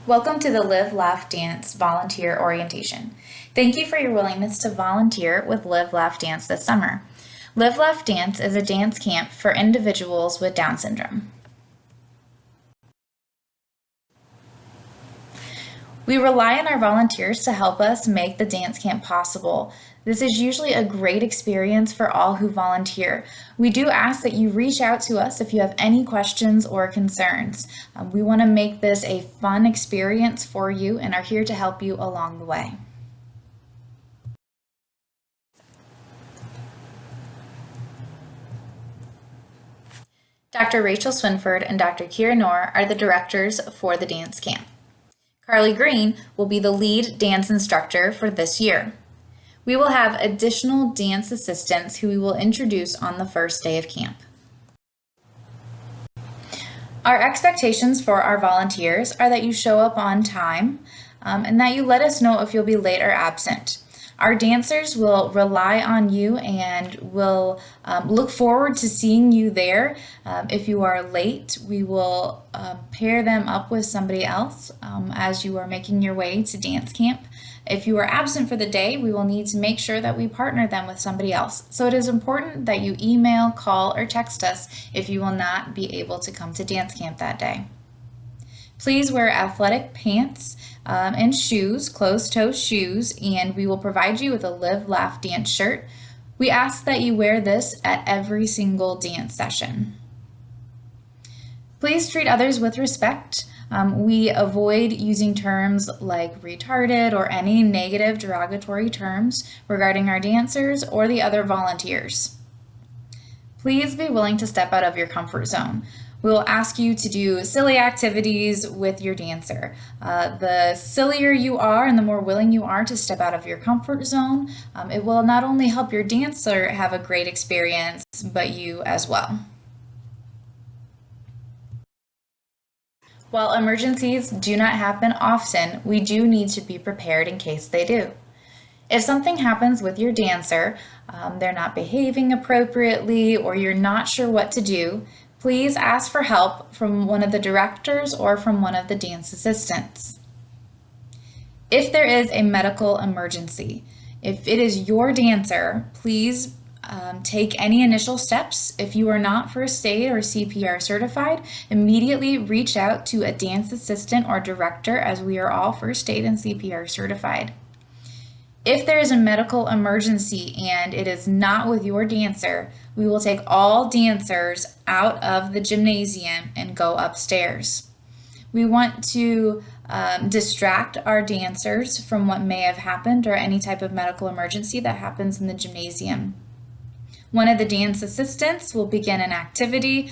Welcome to the Live, Laugh, Dance Volunteer Orientation. Thank you for your willingness to volunteer with Live, Laugh, Dance this summer. Live, Laugh, Dance is a dance camp for individuals with Down syndrome. We rely on our volunteers to help us make the dance camp possible. This is usually a great experience for all who volunteer. We do ask that you reach out to us if you have any questions or concerns. We want to make this a fun experience for you and are here to help you along the way. Dr. Rachel Swinford and Dr. Kira Noor are the directors for the dance camp. Carly Green will be the lead dance instructor for this year. We will have additional dance assistants who we will introduce on the first day of camp. Our expectations for our volunteers are that you show up on time and that you let us know if you'll be late or absent. Our dancers will rely on you and will look forward to seeing you there. If you are late, we will pair them up with somebody else as you are making your way to dance camp. If you are absent for the day, we will need to make sure that we partner them with somebody else. So it is important that you email, call, or text us if you will not be able to come to dance camp that day. Please wear athletic pants and shoes, closed-toe shoes, and we will provide you with a Live, Laugh, Dance shirt. We ask that you wear this at every single dance session. Please treat others with respect. We avoid using terms like retarded or any negative derogatory terms regarding our dancers or the other volunteers. Please be willing to step out of your comfort zone. We will ask you to do silly activities with your dancer. The sillier you are and the more willing you are to step out of your comfort zone, it will not only help your dancer have a great experience, but you as well. While emergencies do not happen often, we do need to be prepared in case they do. If something happens with your dancer, they're not behaving appropriately, or you're not sure what to do, please ask for help from one of the directors or from one of the dance assistants. If there is a medical emergency, if it is your dancer, please take any initial steps. If you are not first aid or CPR certified, immediately reach out to a dance assistant or director, as we are all first aid and CPR certified. If there is a medical emergency and it is not with your dancer, we will take all dancers out of the gymnasium and go upstairs. We want to distract our dancers from what may have happened or any type of medical emergency that happens in the gymnasium. One of the dance assistants will begin an activity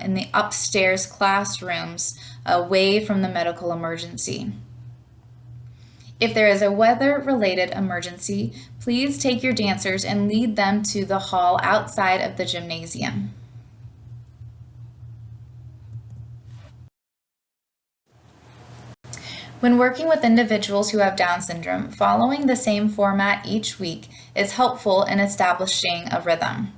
in the upstairs classrooms away from the medical emergency. If there is a weather-related emergency, please take your dancers and lead them to the hall outside of the gymnasium. When working with individuals who have Down syndrome, following the same format each week is helpful in establishing a rhythm.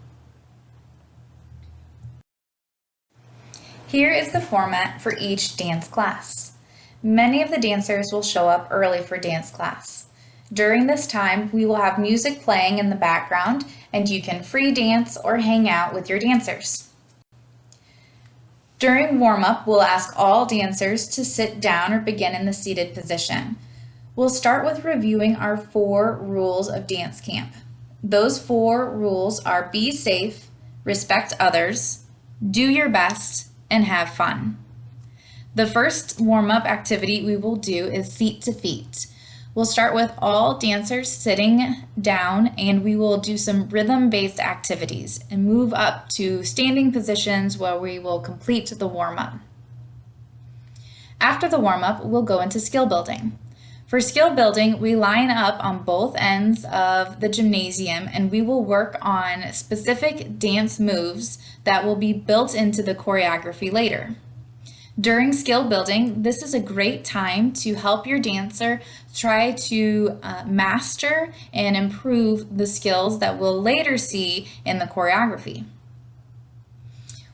Here is the format for each dance class. Many of the dancers will show up early for dance class. During this time, we will have music playing in the background, and you can free dance or hang out with your dancers. During warm-up, we'll ask all dancers to sit down or begin in the seated position. We'll start with reviewing our 4 rules of dance camp. Those 4 rules are: be safe, respect others, do your best, and have fun. The first warm-up activity we will do is feet to feet. We'll start with all dancers sitting down, and we will do some rhythm-based activities and move up to standing positions where we will complete the warm-up. After the warm-up, we'll go into skill building. For skill building, we line up on both ends of the gymnasium, and we will work on specific dance moves that will be built into the choreography later. During skill building, this is a great time to help your dancer try to master and improve the skills that we'll later see in the choreography.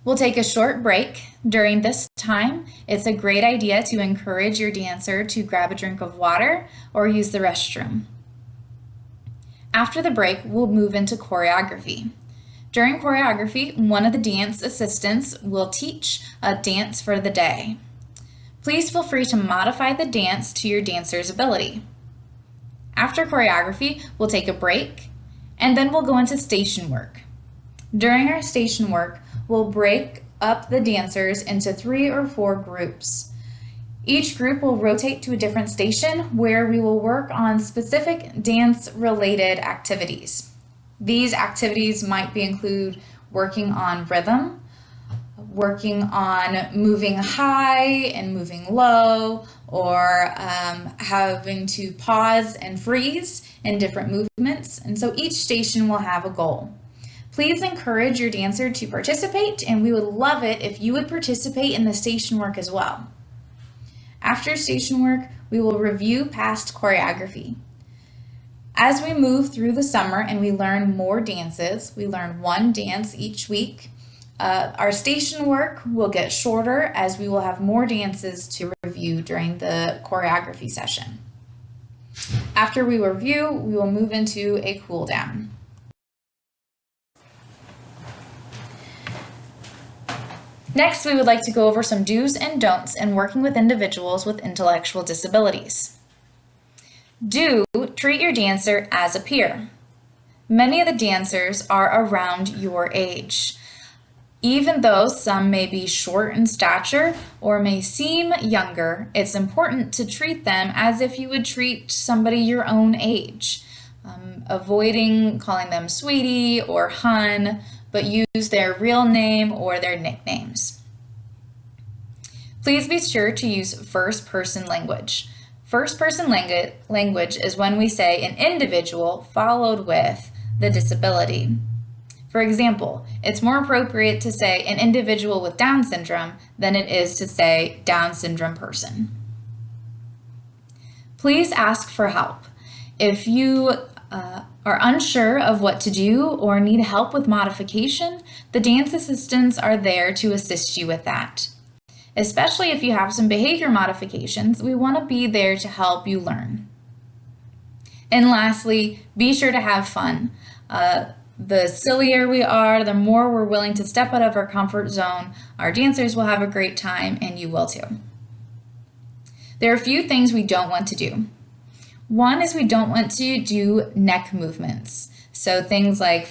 We'll take a short break. During this time, it's a great idea to encourage your dancer to grab a drink of water or use the restroom. After the break, we'll move into choreography. During choreography, one of the dance assistants will teach a dance for the day. Please feel free to modify the dance to your dancer's ability. After choreography, we'll take a break, and then we'll go into station work. During our station work, we'll break up the dancers into 3 or 4 groups. Each group will rotate to a different station where we will work on specific dance-related activities. These activities might include working on rhythm, working on moving high and moving low, or having to pause and freeze in different movements. And so each station will have a goal. Please encourage your dancer to participate, and we would love it if you would participate in the station work as well. After station work, we will review past choreography. As we move through the summer and we learn more dances, we learn one dance each week. Our station work will get shorter as we will have more dances to review during the choreography session. After we review, we will move into a cool down. Next, we would like to go over some do's and don'ts in working with individuals with intellectual disabilities. Do treat your dancer as a peer. Many of the dancers are around your age. Even though some may be short in stature or may seem younger, it's important to treat them as if you would treat somebody your own age, avoiding calling them sweetie or hun, but use their real name or their nicknames. Please be sure to use first-person language. First-person language is when we say an individual followed with the disability. For example, it's more appropriate to say an individual with Down syndrome than it is to say Down syndrome person. Please ask for help. If you are unsure of what to do or need help with modification, the dance assistants are there to assist you with that. Especially if you have some behavior modifications, we want to be there to help you learn. And lastly, be sure to have fun. The sillier we are, the more we're willing to step out of our comfort zone. Our dancers will have a great time, and you will too. There are a few things we don't want to do. One is we don't want to do neck movements. So things like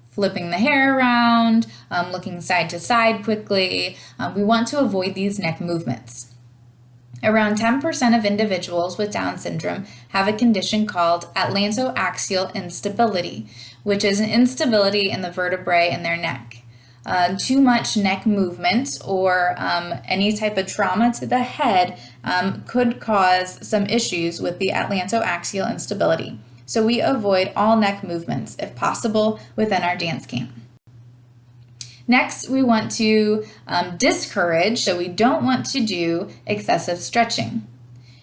flipping the hair around, looking side to side quickly. We want to avoid these neck movements. Around 10% of individuals with Down syndrome have a condition called atlantoaxial instability, which is an instability in the vertebrae in their neck. Too much neck movement or any type of trauma to the head could cause some issues with the atlantoaxial instability. So we avoid all neck movements if possible within our dance camp. Next, we want to discourage, so we don't want to do excessive stretching.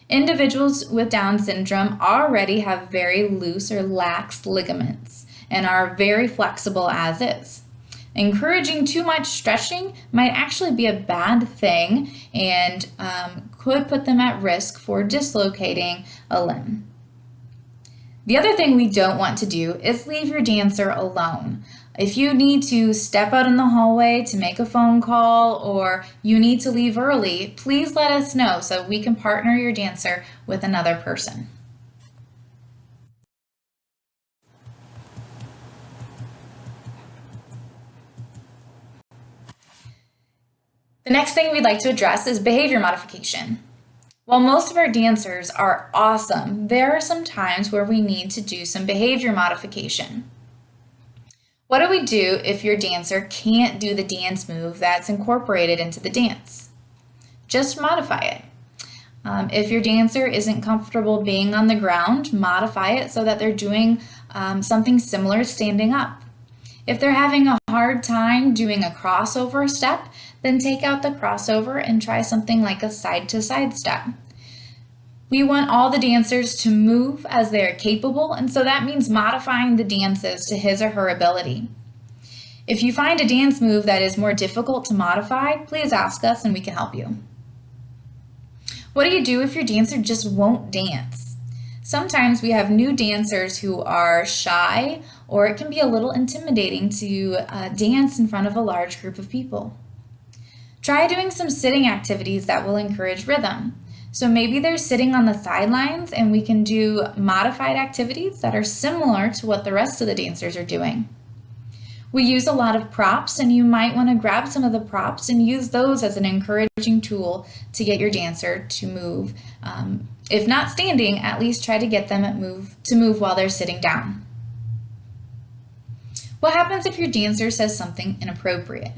Individuals with Down syndrome already have very loose or lax ligaments and are very flexible as is. Encouraging too much stretching might actually be a bad thing and could put them at risk for dislocating a limb. The other thing we don't want to do is leave your dancer alone. If you need to step out in the hallway to make a phone call or you need to leave early, please let us know so we can partner your dancer with another person. The next thing we'd like to address is behavior modification. While most of our dancers are awesome, there are some times where we need to do some behavior modification. What do we do if your dancer can't do the dance move that's incorporated into the dance? Just modify it. If your dancer isn't comfortable being on the ground, modify it so that they're doing something similar standing up. If they're having a hard time doing a crossover step, then take out the crossover and try something like a side-to-side step. We want all the dancers to move as they are capable, and so that means modifying the dances to his or her ability. If you find a dance move that is more difficult to modify, please ask us and we can help you. What do you do if your dancer just won't dance? Sometimes we have new dancers who are shy, or it can be a little intimidating to dance in front of a large group of people. Try doing some sitting activities that will encourage rhythm. So maybe they're sitting on the sidelines and we can do modified activities that are similar to what the rest of the dancers are doing. We use a lot of props, and you might want to grab some of the props and use those as an encouraging tool to get your dancer to move. If not standing, at least try to get them to move while they're sitting down. What happens if your dancer says something inappropriate?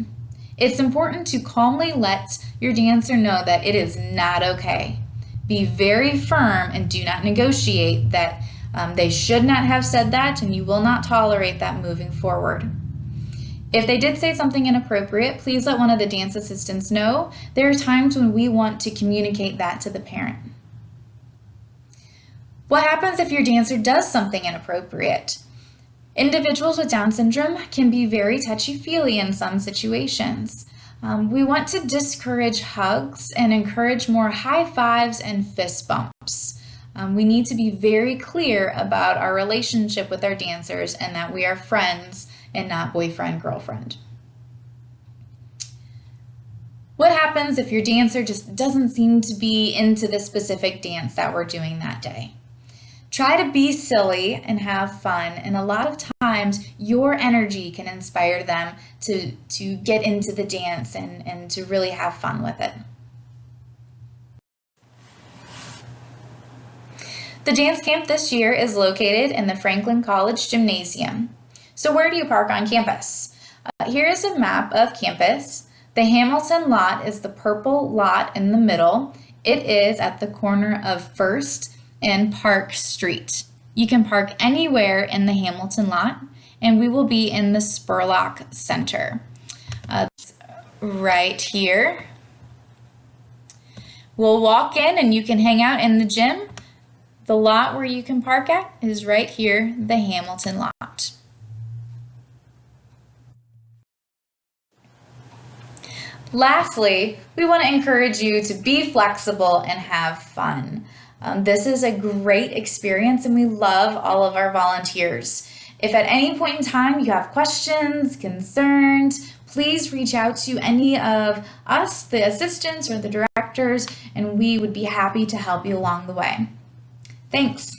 It's important to calmly let your dancer know that it is not okay. Be very firm and do not negotiate that they should not have said that, and you will not tolerate that moving forward. If they did say something inappropriate, please let one of the dance assistants know. There are times when we want to communicate that to the parent. What happens if your dancer does something inappropriate? Individuals with Down syndrome can be very touchy-feely in some situations. We want to discourage hugs and encourage more high fives and fist bumps. We need to be very clear about our relationship with our dancers and that we are friends and not boyfriend, girlfriend. What happens if your dancer just doesn't seem to be into the specific dance that we're doing that day? Try to be silly and have fun, and a lot of times your energy can inspire them to get into the dance and to really have fun with it. The dance camp this year is located in the Franklin College Gymnasium. So where do you park on campus? Here is a map of campus. The Hamilton lot is the purple lot in the middle. It is at the corner of 1st and Park Street. You can park anywhere in the Hamilton lot, and we will be in the Spurlock Center. Right here. We'll walk in and you can hang out in the gym. The lot where you can park at is right here, the Hamilton lot. Lastly, we want to encourage you to be flexible and have fun. This is a great experience and we love all of our volunteers. If at any point in time you have questions, concerns, please reach out to any of us, the assistants or the directors, and we would be happy to help you along the way. Thanks.